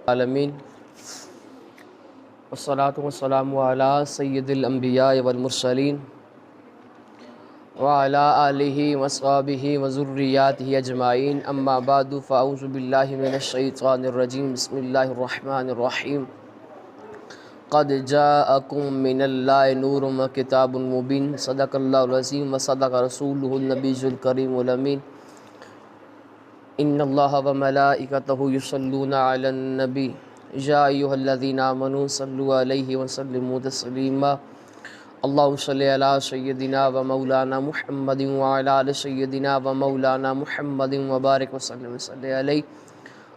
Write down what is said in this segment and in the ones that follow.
العالمین والصلاة والسلام علی سید الانبیاء والمرسلین وعلی آلہ وصحبہ وذریاتہ اجمعین اما بعد فاعوذ باللہ من الشیطان الرجیم بسم اللہ الرحمن الرحیم قد جاءکم من اللہ نور وکتاب مبین صدق اللہ العظیم وصدق رسولہ النبی الکریم الامین ان اللہ وملائکتہ یصلون علی النبی یا ایہا الذین آمنوا صلوا علیہ وسلموا تسلیما اللہم صلی علی سیدنا و مولانا محمد وعلی آل سیدنا و مولانا محمد وبارک وسلم صلی علیہ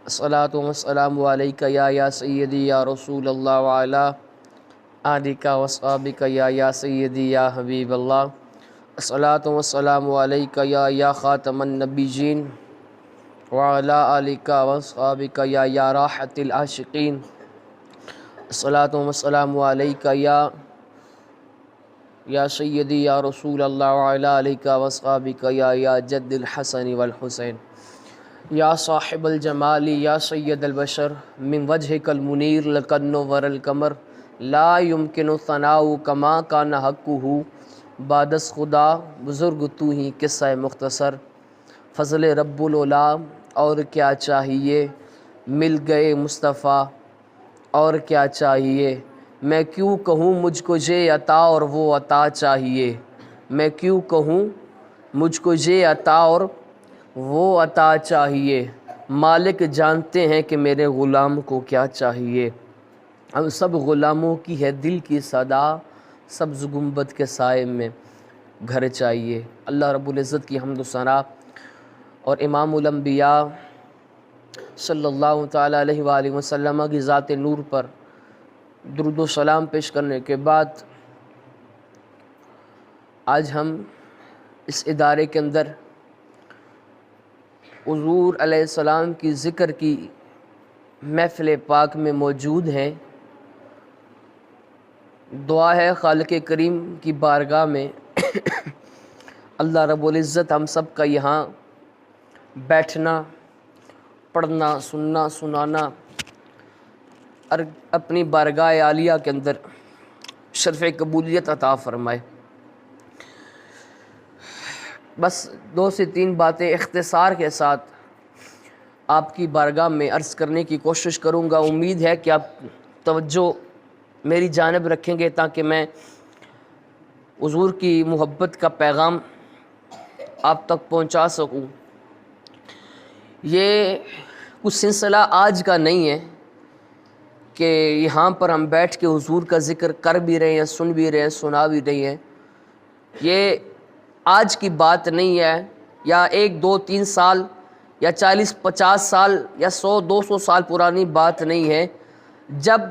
الصلاۃ والسلام علیک یا سیدی یا رسول اللہ وعلی آلک واصحابک یا سیدی یا حبیب اللہ الصلاۃ والسلام علیک یا خاتم النبیین وعلی آلک واصحابک یا راحت العاشقین الصلاۃ والسلام علیک یا سیدی یا رسول اللہ وعلی آلک واصحابک یا جد الحسن والحسین یا صاحب الجمال یا سید البشر من وجہک المنیر لقد نور القمر لا يمکن ثناء کما کان حقہ بعد از خدا بزرگ تو ہی قصہ مختصر فضل رب العلا اور کیا چاہیے مل گئے مصطفیٰ اور کیا چاہیے میں کیوں کہوں مجھ کو یہ عطا اور وہ عطا چاہیے میں کیوں کہوں مجھ کو یہ عطا اور وہ عطا چاہیے مالک جانتے ہیں کہ میرے غلام کو کیا چاہیے ہم سب غلاموں کی ہے دل کی صدا سبز گنبد کے سائے میں گھر چاہیے اللہ رب العزت کی حمد و ثنا اور امام الانبیاء صلی اللہ تعالیٰ علیہ وآلہ وسلم کی ذات نور پر درود و سلام پیش کرنے کے بعد آج ہم اس ادارے کے اندر حضور علیہ السلام کی ذکر کی محفل پاک میں موجود ہیں دعا ہے خالق کریم کی بارگاہ میں اللہ رب العزت ہم سب کا یہاں بیٹھنا پڑھنا سننا سنانا اور اپنی بارگاہ عالیہ کے اندر شرف قبولیت عطا فرمائے۔ بس 2 سے 3 باتیں اختصار کے ساتھ آپ کی بارگاہ میں عرض کرنے کی کوشش کروں گا، امید ہے کہ آپ توجہ میری جانب رکھیں گے تاکہ میں حضور کی محبت کا پیغام آپ تک پہنچا سکوں۔ یہ کچھ سلسلہ آج کا نہیں ہے کہ یہاں پر ہم بیٹھ کے حضور کا ذکر کر بھی رہے ہیں، سن بھی رہے ہیں، سنا بھی رہے ہیں۔ یہ آج کی بات نہیں ہے یا 1 2 3 سال یا 40 50 سال یا 100 200 سال پرانی بات نہیں ہے۔ جب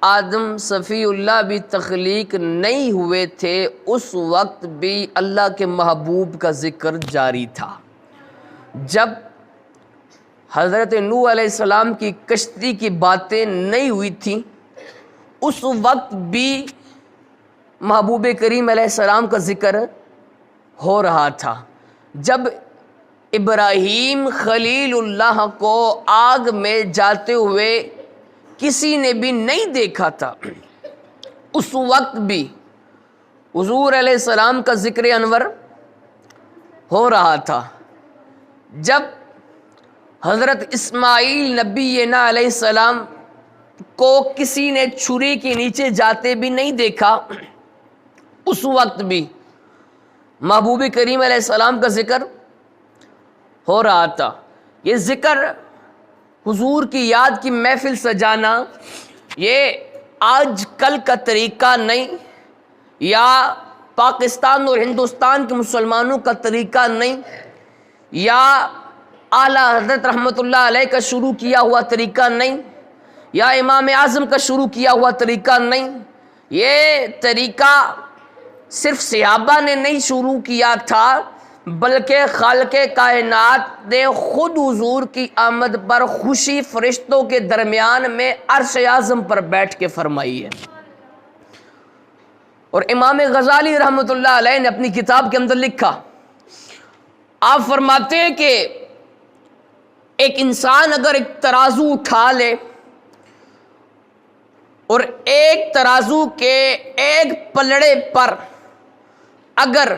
آدم صفی اللہ بھی تخلیق نہیں ہوئے تھے اس وقت بھی اللہ کے محبوب کا ذکر جاری تھا۔ جب حضرت نوح علیہ السلام کی کشتی کی باتیں نہیں ہوئی تھیں اس وقت بھی محبوب کریم علیہ السلام کا ذکر ہو رہا تھا۔ جب ابراہیم خلیل اللہ کو آگ میں جاتے ہوئے کسی نے بھی نہیں دیکھا تھا اس وقت بھی حضور علیہ السلام کا ذکر انور ہو رہا تھا۔ جب حضرت اسماعیل نبی علیہ السلام کو کسی نے چھری کے نیچے جاتے بھی نہیں دیکھا اس وقت بھی محبوب کریم علیہ السلام کا ذکر ہو رہا تھا۔ یہ ذکر حضور کی یاد کی محفل سجانا یہ آج کل کا طریقہ نہیں یا پاکستان اور ہندوستان کے مسلمانوں کا طریقہ نہیں یا اعلیٰ حضرت رحمۃ اللہ علیہ کا شروع کیا ہوا طریقہ نہیں یا امام اعظم کا شروع کیا ہوا طریقہ نہیں۔ یہ طریقہ صرف صحابہ نے نہیں شروع کیا تھا بلکہ خالق کائنات نے خود حضور کی آمد پر خوشی فرشتوں کے درمیان میں عرش اعظم پر بیٹھ کے فرمائی ہے۔ اور امام غزالی رحمۃ اللہ علیہ نے اپنی کتاب کے اندر لکھا، آپ فرماتے ہیں کہ ایک انسان اگر ایک ترازو اٹھا لے اور ایک ترازو کے ایک پلڑے پر اگر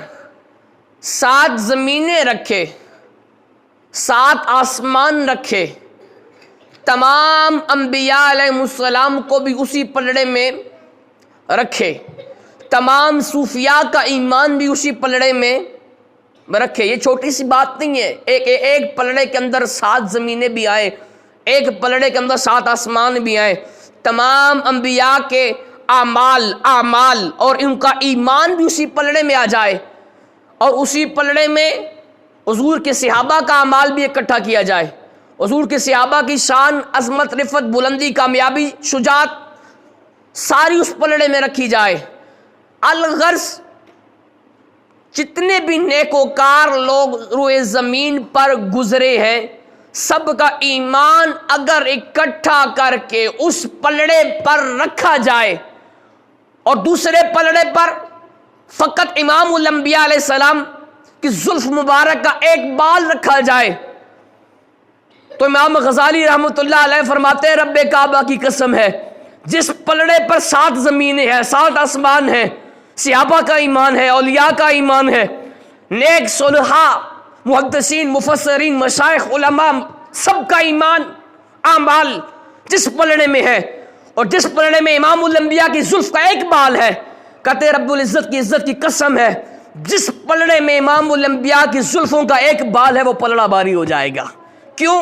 7 زمینیں رکھے، 7 آسمان رکھے، تمام انبیاء علیہ السلام کو بھی اسی پلڑے میں رکھے، تمام صوفیاء کا ایمان بھی اسی پلڑے میں رکھے، یہ چھوٹی سی بات نہیں ہے۔ ایک پلڑے کے اندر 7 زمینیں بھی آئے، ایک پلڑے کے اندر 7 آسمان بھی آئے، تمام انبیاء کے اعمال اور ان کا ایمان بھی اسی پلڑے میں آ جائے، اور اسی پلڑے میں حضور کے صحابہ کا اعمال بھی اکٹھا کیا جائے، حضور کے صحابہ کی شان، عظمت، رفعت، بلندی، کامیابی، شجاعت ساری اس پلڑے میں رکھی جائے۔ الغرض جتنے بھی نیکوکار لوگ روئے زمین پر گزرے ہیں، سب کا ایمان اگر اکٹھا کر کے اس پلڑے پر رکھا جائے اور دوسرے پلڑے پر فقط امام الانبیاء علیہ السلام کی زلف مبارک کا ایک بال رکھا جائے، تو امام غزالی رحمۃ اللہ علیہ فرماتے ہیں رب کعبہ کی قسم ہے، جس پلڑے پر 7 زمینیں ہیں، 7 آسمان ہیں، صحابہ کا ایمان ہے، اولیاء کا ایمان ہے، نیک صلحاء، محدثین، مفسرین، مشائخ، علماء، سب کا ایمان، اعمال جس پلڑے میں ہے، اور جس پلڑے میں امام الانبیاء کی زلف کا ایک بال ہے، کہتے رب العزت کی عزت کی قسم ہے، جس پلڑے میں امام الانبیاء کی زلفوں کا ایک بال ہے وہ پلڑا باری ہو جائے گا۔ کیوں؟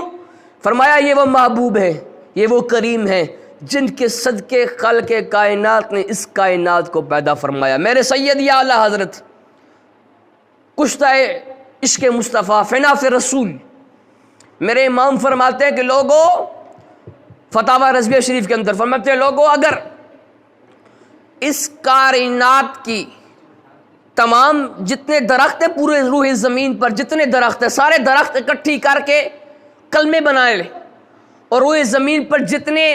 فرمایا یہ وہ محبوب ہے، یہ وہ کریم ہے جن کے صدقے خلق کائنات نے اس کائنات کو پیدا فرمایا۔ میرے سید یا اعلیٰ حضرت کشتہ عشق مصطفیٰ فنا فی رسول، میرے امام فرماتے ہیں کہ لوگوں، فتاوی رضویہ شریف کے اندر فرماتے ہیں لوگوں، اگر اس کائنات کی تمام جتنے درخت ہیں پورے روح زمین پر، جتنے درخت ہیں سارے درخت اکٹھی کر کے کلمے بنائے لیں، اور روح زمین پر جتنے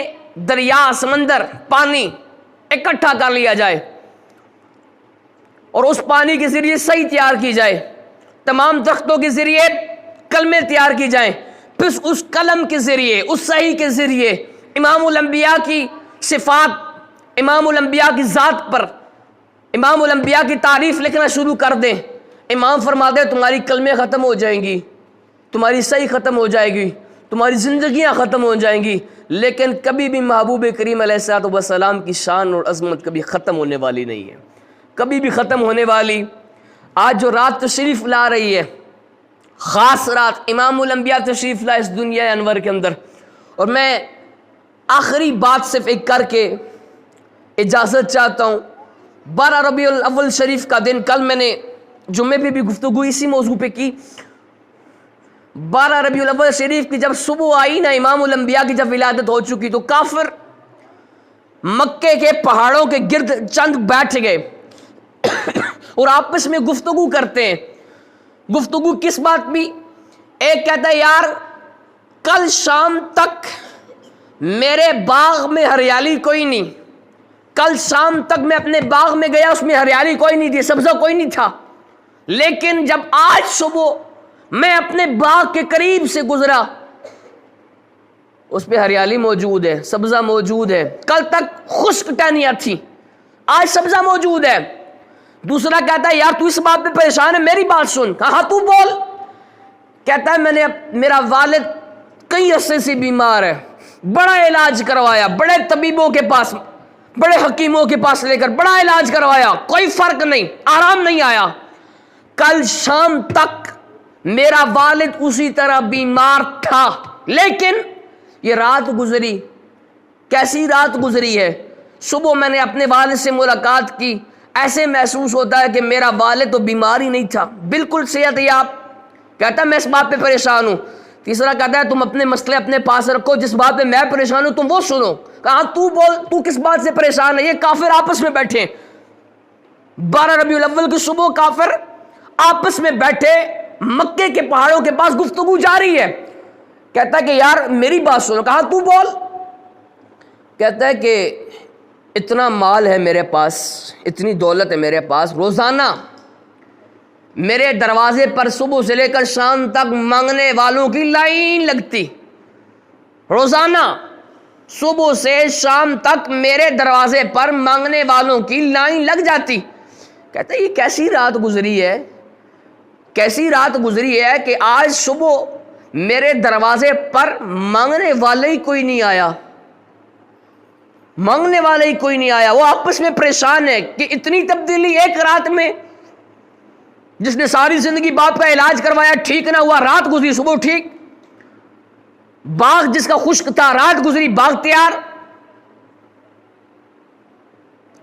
دریا، سمندر، پانی اکٹھا کر لیا جائے اور اس پانی کے ذریعے صحیح تیار کی جائے، تمام درختوں کے ذریعے کلمے تیار کی جائیں، پھر اس قلم کے ذریعے، اس صحیح کے ذریعے امام الانبیاء کی صفات، امام الانبیاء کی ذات پر، امام الانبیاء کی تعریف لکھنا شروع کر دیں، امام فرماتے ہیں تمہاری کلمیں ختم ہو جائیں گی، تمہاری صحیح ختم ہو جائے گی، تمہاری زندگیاں ختم ہو جائیں گی، لیکن کبھی بھی محبوب کریم علیہ الصلوۃ والسلام کی شان اور عظمت کبھی ختم ہونے والی نہیں ہے، کبھی بھی ختم ہونے والی۔ آج جو رات تشریف لا رہی ہے، خاص رات، امام الانبیاء تشریف لائے اس دنیا انور کے اندر، اور میں آخری بات صرف ایک کر کے اجازت چاہتا ہوں۔ 12 ربیع الاول شریف کا دن، کل میں نے جمعے پہ بھی گفتگو اسی موضوع پہ کی۔ 12 ربیع الاول شریف کی جب صبح آئی نا، امام الانبیاء کی جب ولادت ہو چکی، تو کافر مکے کے پہاڑوں کے گرد چند بیٹھ گئے اور آپس میں گفتگو کرتے ہیں۔ گفتگو کس بات بھی؟ ایک کہتا ہے یار کل شام تک میرے باغ میں ہریالی کوئی نہیں، کل شام تک میں اپنے باغ میں گیا، اس میں ہریالی کوئی نہیں تھی، سبزہ کوئی نہیں تھا، لیکن جب آج صبح میں اپنے باغ کے قریب سے گزرا، اس پہ ہریالی موجود ہے، سبزہ موجود ہے، کل تک خشک ٹہنیاں تھی، آج سبزہ موجود ہے۔ دوسرا کہتا ہے یار تو اس بات پہ پریشان ہے، میری بات سن۔ کہا تو بول۔ کہتا ہے میرا والد کئی عرصے سے بیمار ہے، بڑا علاج کروایا، بڑے طبیبوں کے پاس، بڑے حکیموں کے پاس لے کر بڑا علاج کروایا، کوئی فرق نہیں، آرام نہیں آیا، کل شام تک میرا والد اسی طرح بیمار تھا، لیکن یہ رات گزری، کیسی رات گزری ہے؟ صبح میں نے اپنے والد سے ملاقات کی، ایسے محسوس ہوتا ہے کہ میرا والد تو بیمار ہی نہیں تھا، بالکل صحت یاب۔ کہتا ہے میں اس بات پہ پریشان ہوں۔ تیسرا کہتا ہے تم اپنے مسئلے اپنے پاس رکھو، جس بات پہ میں پریشان ہوں تم وہ سنو۔ کہا تو بول، تو کس بات سے پریشان ہے؟ یہ کافر آپس میں بیٹھے، 12 ربیع الاول کی صبح کافر آپس میں بیٹھے، مکے کے پہاڑوں کے پاس گفتگو جاری ہے۔ کہتا ہے کہ یار میری بات سنو۔ کہا تو بول۔ کہتا ہے کہ اتنا مال ہے میرے پاس، اتنی دولت ہے میرے پاس، روزانہ میرے دروازے پر صبح سے لے کر شام تک مانگنے والوں کی لائن لگتی، روزانہ صبح سے شام تک میرے دروازے پر مانگنے والوں کی لائن لگ جاتی. کہتے ہیں یہ کیسی رات گزری ہے، کیسی رات گزری ہے کہ آج صبح میرے دروازے پر مانگنے والا ہی کوئی نہیں آیا، مانگنے والا ہی کوئی نہیں آیا. وہ آپس میں پریشان ہے کہ اتنی تبدیلی ایک رات میں. جس نے ساری زندگی باپ کا علاج کروایا ٹھیک نہ ہوا، رات گزری صبح ٹھیک. باغ جس کا خشک تھا رات گزری باغ تیار.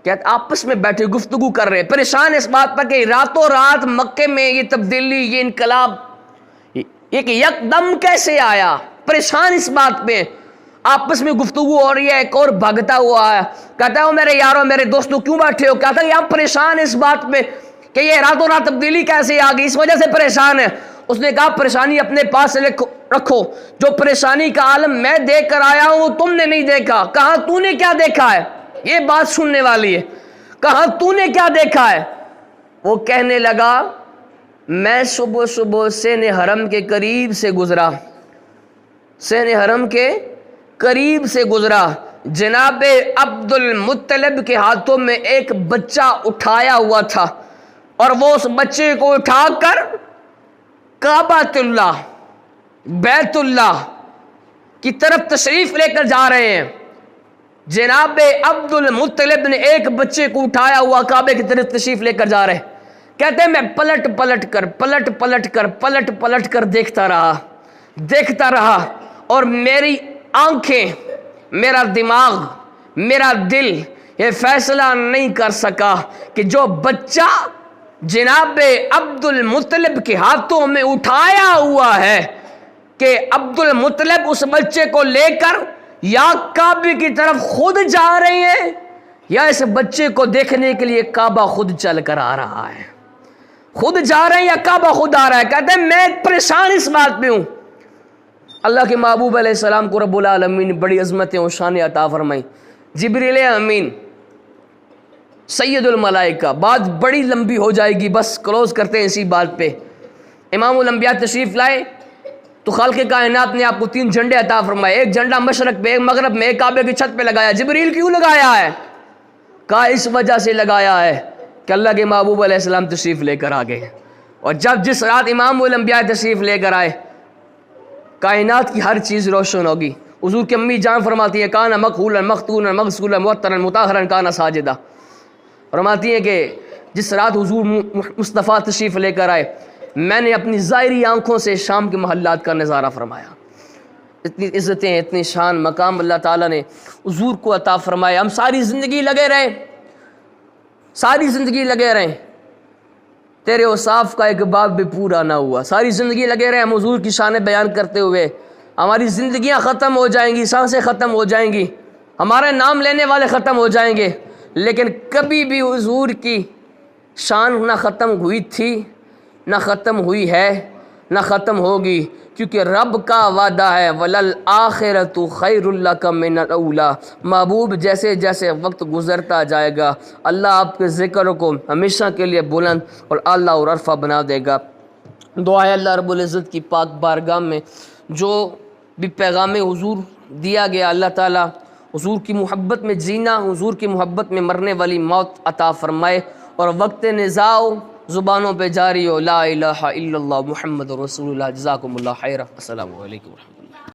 کہتے آپس میں بیٹھے گفتگو کر رہے، پریشان اس بات پر کہ راتوں رات مکے میں یہ تبدیلی، یہ انقلاب ایک یکدم کیسے آیا. پریشان اس بات پہ، آپس میں گفتگو ہو رہی ہے. ایک اور بھاگتا ہوا ہے، کہتا ہے میرے یاروں میرے دوستوں کیوں بیٹھے ہو؟ کہتا ہے آپ پریشان اس بات پہ کہ یہ راتوں رات تبدیلی کیسے آ گئی، اس وجہ سے پریشان ہے. اس نے کہا پریشانی اپنے پاس سے رکھو، جو پریشانی کا عالم میں دیکھ کر آیا ہوں وہ تم نے نہیں دیکھا. کہا تو نے کیا دیکھا ہے؟ یہ بات سننے والی ہے. کہا تو نے کیا دیکھا ہے؟ وہ کہنے لگا میں صبح صبح سین حرم کے قریب سے گزرا، سین حرم کے قریب سے گزرا. جناب عبد المطلب کے ہاتھوں میں ایک بچہ اٹھایا ہوا تھا، اور وہ اس بچے کو اٹھا کر کعبۃ اللہ، بیت اللہ کی طرف تشریف لے کر جا رہے ہیں. جناب عبد المطلب نے ایک بچے کو اٹھایا ہوا کعبے کی طرف تشریف لے کر جا رہے. کہتے ہیں میں پلٹ پلٹ کر دیکھتا رہا اور میری آنکھیں، میرا دماغ، میرا دل یہ فیصلہ نہیں کر سکا کہ جو بچہ جناب عبد المطلب کے ہاتھوں میں اٹھایا ہوا ہے کہ عبد المطلب اس بچے کو لے کر یا کعبے کی طرف خود جا رہے ہیں یا اس بچے کو دیکھنے کے لیے کعبہ خود چل کر آ رہا ہے. خود جا رہے ہیں یا کعبہ خود آ رہا ہے. کہتے ہیں میں پریشان اس بات پہ ہوں. اللہ کے محبوب علیہ السلام کو رب العالمین نے بڑی عظمتیں اور شان عطا فرمائی. جبریل امین سید الملائکہ، بات بڑی لمبی ہو جائے گی، بس کلوز کرتے ہیں اسی بات پہ. امام الانبیاء تشریف لائے تو خالق کائنات نے آپ کو 3 جھنڈے عطا فرمائے. ایک جھنڈا مشرق پہ، ایک مغرب میں، ایک کعبے کی چھت پہ لگایا. جبریل کیوں لگایا ہے؟ کہا اس وجہ سے لگایا ہے کہ اللہ کے محبوب علیہ السلام تشریف لے کر آ گئے. اور جس رات امام الانبیاء تشریف لے کر آئے کائنات کی ہر چیز روشن ہوگی. حضور کی امی جان فرماتی ہے کانا مقبولا مختونا مغسولا معطرا مطہرا کانا ساجدا. فرماتی ہے کہ جس رات حضور مصطفیٰ تشریف لے کر آئے میں نے اپنی ظاہری آنکھوں سے شام کے محلات کا نظارہ فرمایا. اتنی عزتیں، اتنی شان مقام اللہ تعالیٰ نے حضور کو عطا فرمایا. ہم ساری زندگی لگے رہیں تیرے اوصاف کا ایک باب بھی پورا نہ ہوا. ساری زندگی لگے رہیں ہم حضور کی شان بیان کرتے ہوئے. ہماری زندگیاں ختم ہو جائیں گی، سانسیں ختم ہو جائیں گی، ہمارے نام لینے والے ختم ہو جائیں گے، لیکن کبھی بھی حضور کی شان نہ ختم ہوئی تھی، نہ ختم ہوئی ہے، نہ ختم ہوگی، کیونکہ رب کا وعدہ ہے وَلَلْآخِرَةُ خَيْرٌ لَكَ مِنَ الْأُولَىٰ. محبوب جیسے جیسے وقت گزرتا جائے گا اللہ آپ کے ذکر کو ہمیشہ کے لیے بلند اور اعلیٰ اور عرفہ بنا دے گا. دعا ہے اللہ رب العزت کی پاک بارگاہ میں جو بھی پیغام حضور دیا گیا اللہ تعالیٰ حضور کی محبت میں جینا، حضور کی محبت میں مرنے والی موت عطا فرمائے، اور وقت نزاع زبانوں پہ جاری ہو لا الہ الا اللہ محمد رسول اللہ. جزاکم اللہ خیر. السلام علیکم ورحمۃ اللہ.